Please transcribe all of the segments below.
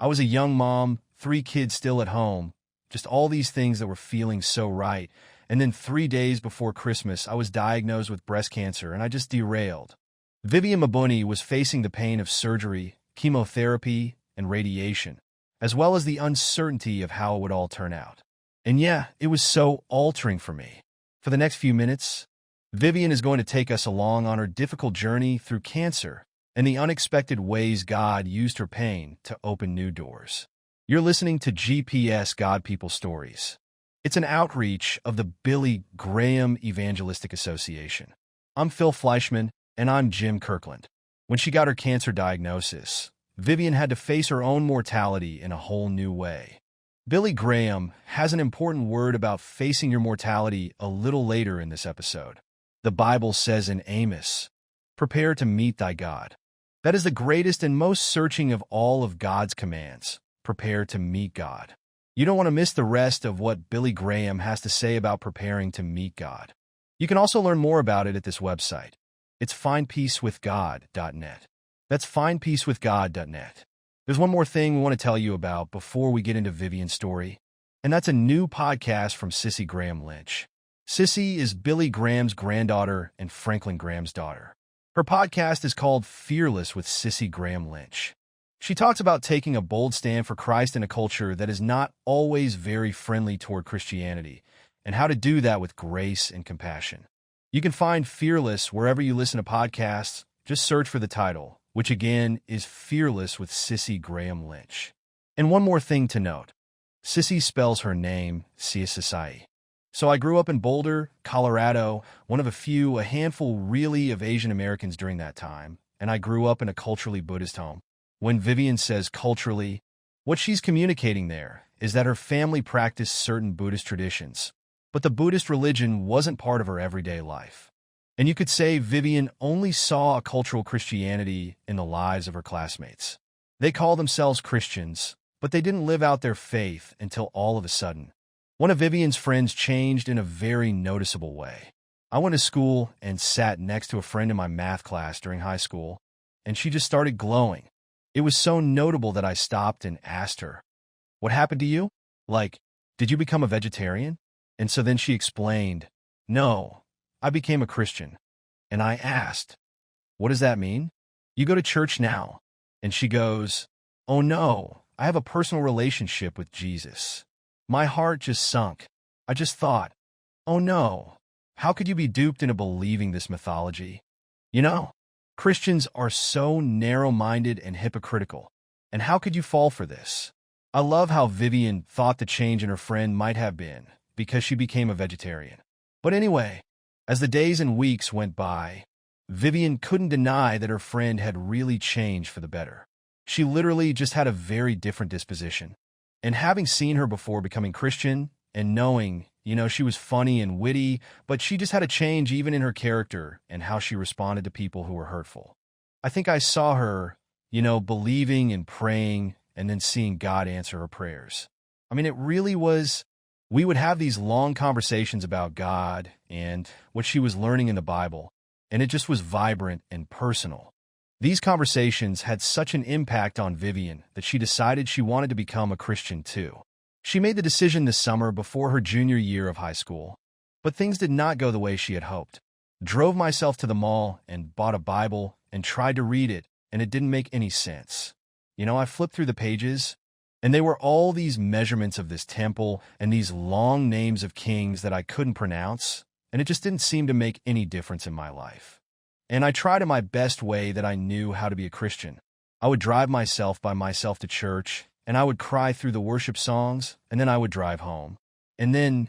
I was a young mom, 3 kids still at home, just all these things that were feeling so right. And then 3 days before Christmas, I was diagnosed with breast cancer, and I just derailed. Vivian Mabuni was facing the pain of surgery, chemotherapy, and radiation, as well as the uncertainty of how it would all turn out. And yeah, it was so altering for me. For the next few minutes, Vivian is going to take us along on her difficult journey through cancer and the unexpected ways God used her pain to open new doors. You're listening to GPS God People Stories. It's an outreach of the Billy Graham Evangelistic Association. I'm Phil Fleischman, and I'm Jim Kirkland. When she got her cancer diagnosis, Vivian had to face her own mortality in a whole new way. Billy Graham has an important word about facing your mortality a little later in this episode. The Bible says in Amos, "Prepare to meet thy God." That is the greatest and most searching of all of God's commands. Prepare to meet God. You don't want to miss the rest of what Billy Graham has to say about preparing to meet God. You can also learn more about it at this website. It's findpeacewithgod.net. That's findpeacewithgod.net. There's one more thing we want to tell you about before we get into Vivian's story, and that's a new podcast from Sissy Graham Lynch. Sissy is Billy Graham's granddaughter and Franklin Graham's daughter. Her podcast is called Fearless with Sissy Graham Lynch. She talks about taking a bold stand for Christ in a culture that is not always very friendly toward Christianity, and how to do that with grace and compassion. You can find Fearless wherever you listen to podcasts. Just search for the title, which again is Fearless with Sissy Graham Lynch. And one more thing to note. Sissy spells her name Sissy. So I grew up in Boulder, Colorado, one of a handful really of Asian Americans during that time, and I grew up in a culturally Buddhist home. When Vivian says culturally, what she's communicating there is that her family practiced certain Buddhist traditions, but the Buddhist religion wasn't part of her everyday life. And you could say Vivian only saw a cultural Christianity in the lives of her classmates. They call themselves Christians, but they didn't live out their faith until all of a sudden one of Vivian's friends changed in a very noticeable way. I went to school and sat next to a friend in my math class during high school, and she just started glowing. It was so notable that I stopped and asked her, "What happened to you? Like, did you become a vegetarian?" And so then she explained, "No, I became a Christian." And I asked, "What does that mean? You go to church now?" And she goes, "Oh no, I have a personal relationship with Jesus." My heart just sunk. I just thought, oh no, how could you be duped into believing this mythology? You know, Christians are so narrow-minded and hypocritical. And how could you fall for this? I love how Vivian thought the change in her friend might have been because she became a vegetarian. But anyway, as the days and weeks went by, Vivian couldn't deny that her friend had really changed for the better. She literally just had a very different disposition. And having seen her before becoming Christian and knowing, she was funny and witty, but she just had a change even in her character and how she responded to people who were hurtful. I think I saw her, believing and praying and then seeing God answer her prayers. I mean, it really was, we would have these long conversations about God and what she was learning in the Bible, and it just was vibrant and personal. These conversations had such an impact on Vivian that she decided she wanted to become a Christian too. She made the decision this summer before her junior year of high school, but things did not go the way she had hoped. Drove myself to the mall and bought a Bible and tried to read it, and it didn't make any sense. I flipped through the pages, and they were all these measurements of this temple and these long names of kings that I couldn't pronounce, and it just didn't seem to make any difference in my life. And I tried in my best way that I knew how to be a Christian. I would drive myself by myself to church, and I would cry through the worship songs, and then I would drive home. And then,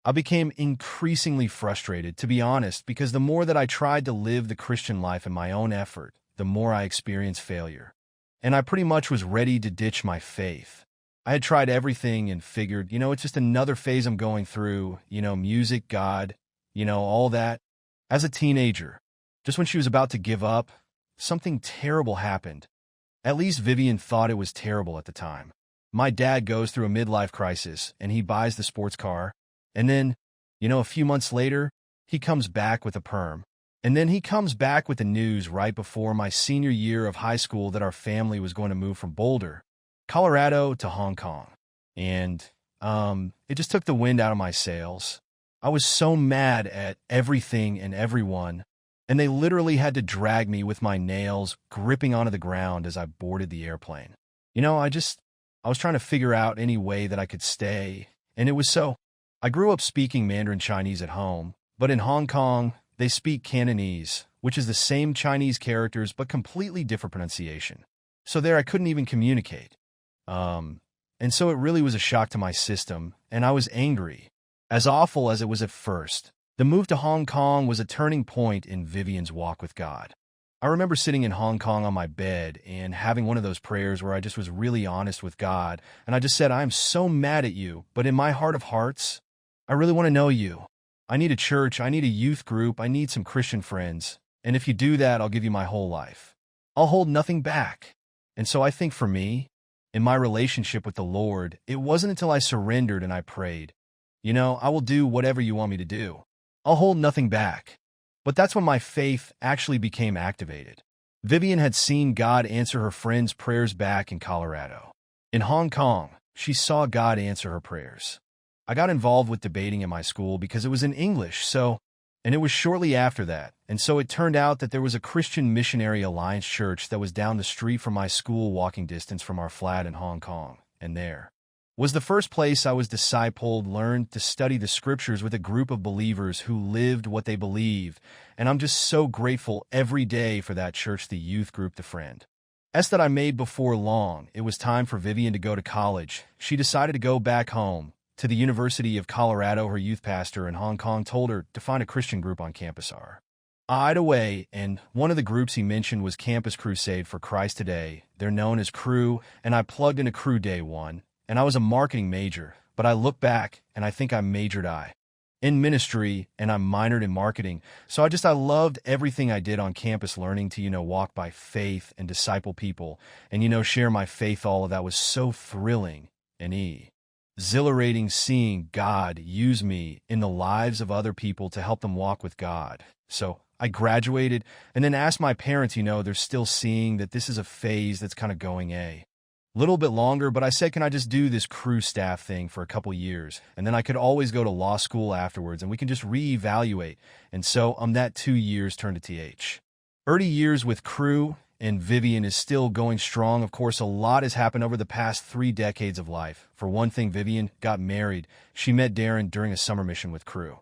I became increasingly frustrated, to be honest, because the more that I tried to live the Christian life in my own effort, the more I experienced failure. And I pretty much was ready to ditch my faith. I had tried everything and figured, it's just another phase I'm going through, music, God, all that. As a teenager, just when she was about to give up, something terrible happened. At least Vivian thought it was terrible at the time. My dad goes through a midlife crisis, and he buys the sports car. And then, a few months later, he comes back with a perm. And then he comes back with the news right before my senior year of high school that our family was going to move from Boulder Colorado to Hong Kong. And it just took the wind out of my sails. I was so mad at everything and everyone, and they literally had to drag me with my nails gripping onto the ground as I boarded the airplane. I was trying to figure out any way that I could stay, and it was so. I grew up speaking Mandarin Chinese at home, but in Hong Kong, they speak Cantonese, which is the same Chinese characters but completely different pronunciation. So there I couldn't even communicate. And so it really was a shock to my system, and I was angry. As awful as it was at first, the move to Hong Kong was a turning point in Vivian's walk with God. I remember sitting in Hong Kong on my bed and having one of those prayers where I just was really honest with God, and I just said, I am so mad at you, but in my heart of hearts, I really want to know you. I need a church, I need a youth group, I need some Christian friends, and if you do that, I'll give you my whole life. I'll hold nothing back. And so I think for me, in my relationship with the Lord, it wasn't until I surrendered and I prayed, I will do whatever you want me to do. I'll hold nothing back. But that's when my faith actually became activated. Vivian had seen God answer her friends' prayers back in Colorado. In Hong Kong, she saw God answer her prayers. I got involved with debating in my school because it was in English, and it was shortly after that, and so it turned out that there was a Christian Missionary Alliance church that was down the street from my school walking distance from our flat in Hong Kong, and there was the first place I was discipled, learned to study the scriptures with a group of believers who lived what they believed, and I'm just so grateful every day for that church, the youth group, the friend. That I made before long, it was time for Vivian to go to college. She decided to go back home to the University of Colorado. Her youth pastor in Hong Kong told her to find a Christian group on campus. I eyed away, and one of the groups he mentioned was Campus Crusade for Christ Today. They're known as Cru, and I plugged into Cru day one. And I was a marketing major, but I look back and I think I majored in ministry and I minored in marketing. So I loved everything I did on campus, learning to, walk by faith and disciple people and, share my faith. All of that was so thrilling and exhilarating, seeing God use me in the lives of other people to help them walk with God. So I graduated and then asked my parents, they're still seeing that this is a phase that's kind of going little bit longer, but I said, can I just do this Cru staff thing for a couple years? And then I could always go to law school afterwards and we can just reevaluate. And so that 2 years turned to TH. 30 years with Cru, and Vivian is still going strong. Of course, a lot has happened over the past 3 decades of life. For one thing, Vivian got married. She met Darren during a summer mission with Cru.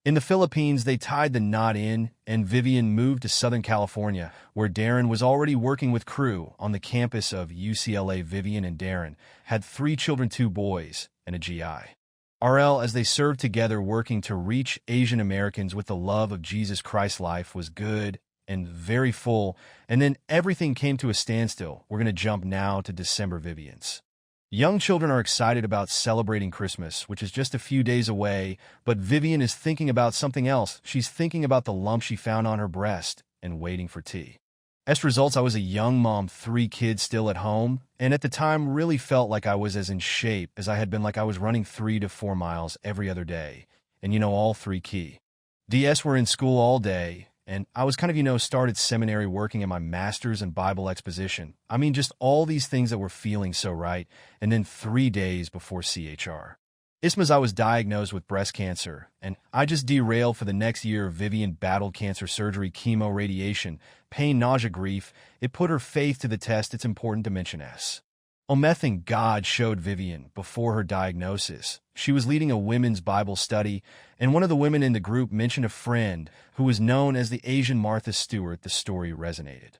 In the Philippines, they tied the knot in, and Vivian moved to Southern California, where Darren was already working with Cru on the campus of UCLA. Vivian and Darren had 3 children, 2 boys, and a GI. RL, as they served together working to reach Asian Americans with the love of Jesus Christ. Life was good and very full, and then everything came to a standstill. We're going to jump now to December. Vivian's young children are excited about celebrating Christmas, which is just a few days away, but Vivian is thinking about something else. She's thinking about the lump she found on her breast and waiting for tea. As results, I was a young mom, 3 kids still at home, and at the time really felt like I was as in shape as I had been, like I was running 3 to 4 miles every other day. And all 3 DS were in school all day, and I was kind of, started seminary, working in my master's in Bible exposition. Just all these things that were feeling so right. And then 3 days before CHR Ismas, I was diagnosed with breast cancer, and I just derailed for the next year. Vivian battled cancer, surgery, chemo, radiation, pain, nausea, grief. It put her faith to the test. It's important to mention Omething God showed Vivian before her diagnosis. She was leading a women's Bible study, and one of the women in the group mentioned a friend who was known as the Asian Martha Stewart. The story resonated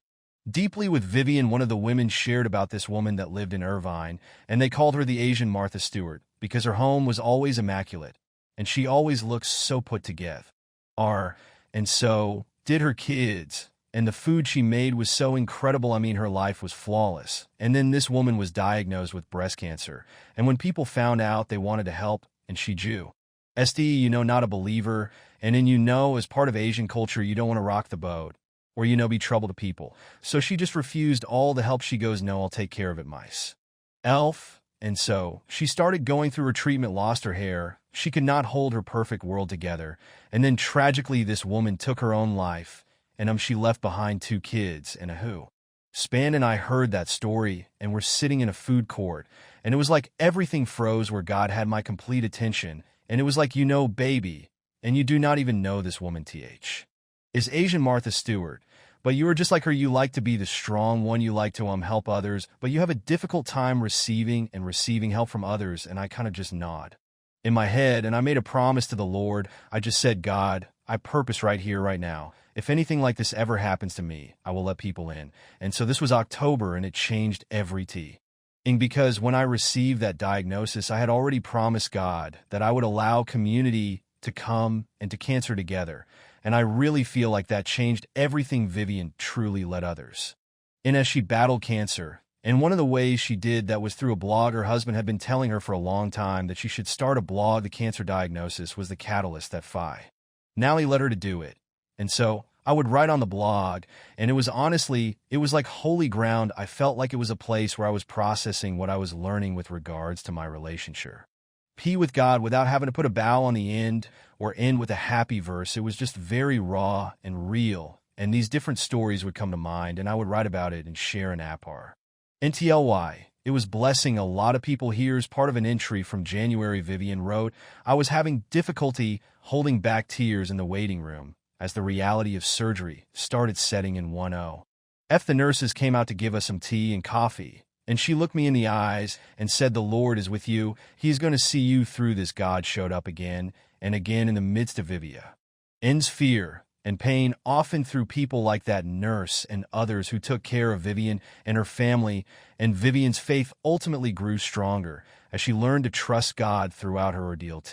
deeply with Vivian. One of the women shared about this woman that lived in Irvine, and they called her the Asian Martha Stewart because her home was always immaculate, and she always looked so put together. And so did her kids. And the food she made was so incredible. Her life was flawless. And then this woman was diagnosed with breast cancer. And when people found out, they wanted to help, and she Jew. SD, not a believer. And then, as part of Asian culture, you don't want to rock the boat or, be trouble to people. So she just refused all the help. She goes, no, I'll take care of it, mice. Elf. And so she started going through her treatment, lost her hair. She could not hold her perfect world together. And then tragically, this woman took her own life. And she left behind 2 kids and a who. Span and I heard that story, and we're sitting in a food court, and it was like everything froze where God had my complete attention, and it was like, baby, and you do not even know this woman, is Asian Martha Stewart, but you are just like her. You like to be the strong one, you like to help others, but you have a difficult time receiving help from others, and I kind of just nod in my head, and I made a promise to the Lord. I just said, God, I purpose right here, right now. If anything like this ever happens to me, I will let people in. And so this was October, and it changed everything. Because when I received that diagnosis, I had already promised God that I would allow community to come and to cancer together. And I really feel like that changed everything. Vivian truly led others. And as she battled cancer, and one of the ways she did that was through a blog. Her husband had been telling her for a long time that she should start a blog. The cancer diagnosis was the catalyst that now he led her to do it. And so I would write on the blog, and it was like holy ground. I felt like it was a place where I was processing what I was learning with regards to my relationship with God without having to put a bow on the end or end with a happy verse. It was just very raw and real, and these different stories would come to mind, and I would write about it and share an appar. NTLY. It was blessing a lot of people. Here's part of an entry from January. Vivian wrote, I was having difficulty holding back tears in the waiting room as the reality of surgery started setting in. The nurses came out to give us some tea and coffee, and she looked me in the eyes and said, the Lord is with you. He's going to see you through this. God showed up again and again in the midst of Vivian's fear and pain, often through people like that nurse and others who took care of Vivian and her family, and Vivian's faith ultimately grew stronger as she learned to trust God throughout her ordeal.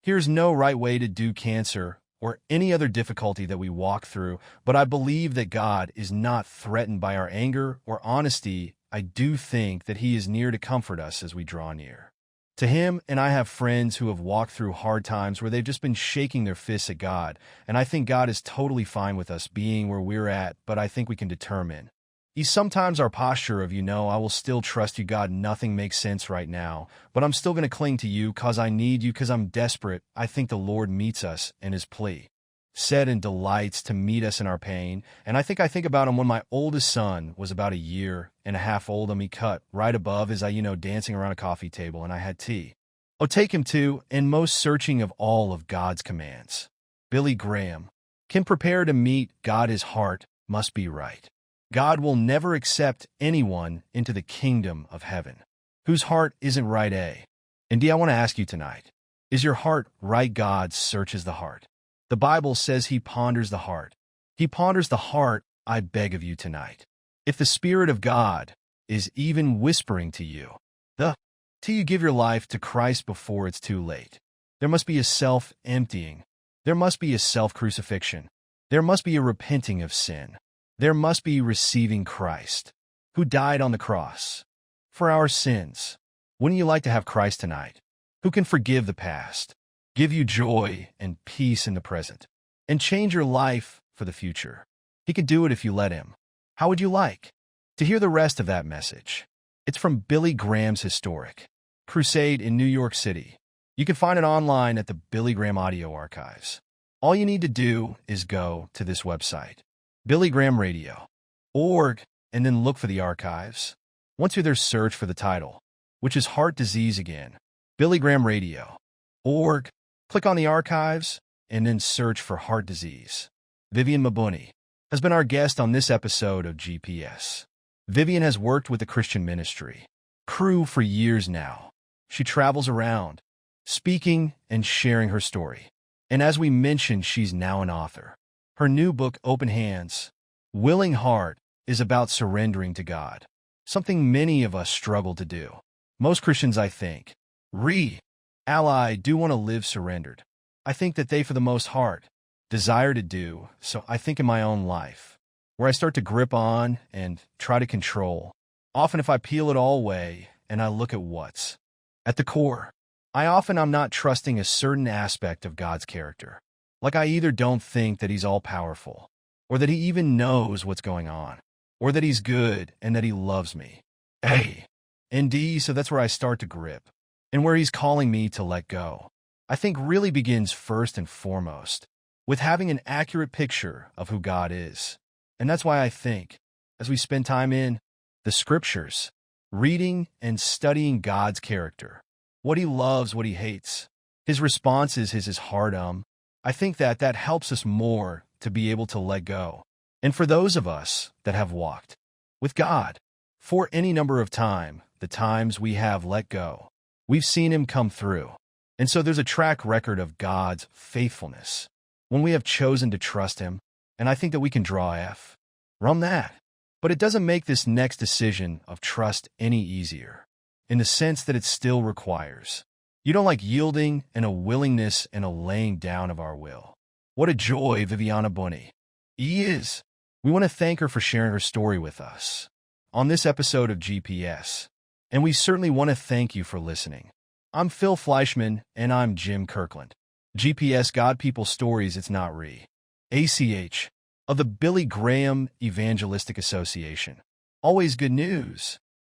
Here's no right way to do cancer or any other difficulty that we walk through, but I believe that God is not threatened by our anger or honesty. I do think that He is near to comfort us as we draw near to Him, and I have friends who have walked through hard times where they've just been shaking their fists at God, and I think God is totally fine with us being where we're at, but I think we can determine. Sometimes our posture of, I will still trust you, God, nothing makes sense right now, but I'm still going to cling to you because I need you, because I'm desperate. I think the Lord meets us in His plea said and delights to meet us in our pain, and I think about Him when my oldest son was about a year and a half old, and he cut right above as I, dancing around a coffee table, and I had tea. Oh, take him to, and most searching of all of God's commands. Billy Graham can prepare to meet God. His heart must be right. God will never accept anyone into the kingdom of heaven whose heart isn't right. And I want to ask you tonight, is your heart right? God searches the heart. The Bible says He ponders the heart. He ponders the heart. I beg of you tonight, if the Spirit of God is even whispering to you, till you give your life to Christ before it's too late, there must be a self-emptying. There must be a self-crucifixion. There must be a repenting of sin. There must be receiving Christ, who died on the cross for our sins. Wouldn't you like to have Christ tonight, who can forgive the past, give you joy and peace in the present, and change your life for the future? He could do it if you let Him. How would you like to hear the rest of that message? It's from Billy Graham's Historic Crusade in New York City. You can find it online at the Billy Graham Audio Archives. All you need to do is go to this website, BillyGrahamRadio.org, and then look for the archives. Once you're there, search for the title, which is Heart Disease again, BillyGrahamRadio.org. Click on the archives, and then search for heart disease. Vivian Mabuni has been our guest on this episode of GPS. Vivian has worked with the Christian Ministry crew for years now. She travels around, speaking and sharing her story. And as we mentioned, she's now an author. Her new book, Open Hands, Willing Heart, is about surrendering to God, something many of us struggle to do. Most Christians, I think, do want to live surrendered. I think that they, for the most part, desire to do. So I think in my own life, where I start to grip on and try to control, often if I peel it all away and I look at what's at the core, I'm not trusting a certain aspect of God's character. Like I either don't think that He's all-powerful, or that He even knows what's going on, or that He's good and that He loves me. So that's where I start to grip, and where He's calling me to let go. I think really begins first and foremost with having an accurate picture of who God is. And that's why I think as we spend time in the scriptures, reading and studying God's character, what he loves, what he hates, his responses, his hard I think that helps us more to be able to let go. And for those of us that have walked with God for any number of time, the times we have let go, we've seen him come through. And so there's a track record of God's faithfulness when we have chosen to trust him. And I think that we can draw from that. But it doesn't make this next decision of trust any easier, in the sense that it still requires yielding and a willingness and a laying down of our will. What a joy Viviana Boni is. We want to thank her for sharing her story with us on this episode of GPS. And we certainly want to thank you for listening. I'm Phil Fleischman, and I'm Jim Kirkland. GPS God People Stories, it's not ACH, of the Billy Graham Evangelistic Association. Always good news.